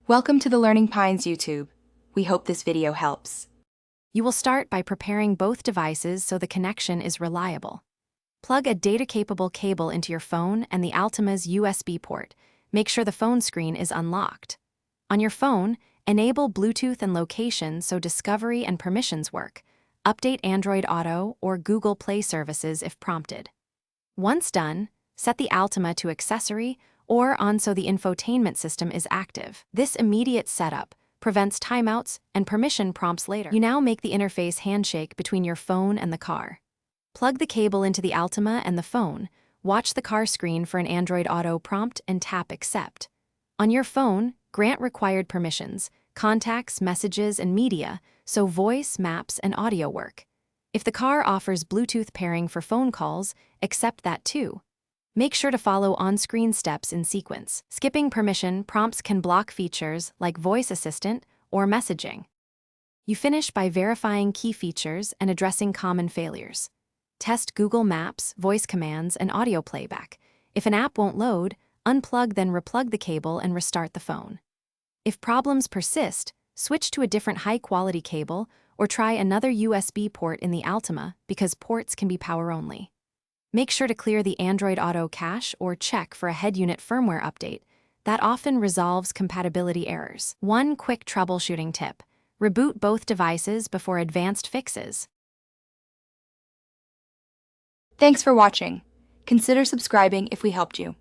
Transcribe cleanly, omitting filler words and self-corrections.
Welcome to the Learning Pines YouTube. We hope this video helps. You will start by preparing both devices so the connection is reliable. Plug a data-capable cable into your phone and the Altima's USB port. Make sure the phone screen is unlocked. On your phone, enable Bluetooth and location so discovery and permissions work. Update Android Auto or Google Play services if prompted. Once done, set the Altima to accessory or on so the infotainment system is active. This immediate setup prevents timeouts and permission prompts later. You now make the interface handshake between your phone and the car. Plug the cable into the Altima and the phone, watch the car screen for an Android Auto prompt and tap Accept. On your phone, grant required permissions, contacts, messages, and media, so voice, maps, and audio work. If the car offers Bluetooth pairing for phone calls, accept that too. Make sure to follow on-screen steps in sequence. Skipping permission prompts can block features like voice assistant or messaging. You finish by verifying key features and addressing common failures. Test Google Maps, voice commands, and audio playback. If an app won't load, unplug then replug the cable and restart the phone. If problems persist, switch to a different high-quality cable or try another USB port in the Altima because ports can be power only. Make sure to clear the Android Auto cache or check for a head unit firmware update. That often resolves compatibility errors. One quick troubleshooting tip: reboot both devices before advanced fixes. Thanks for watching. Consider subscribing if we helped you.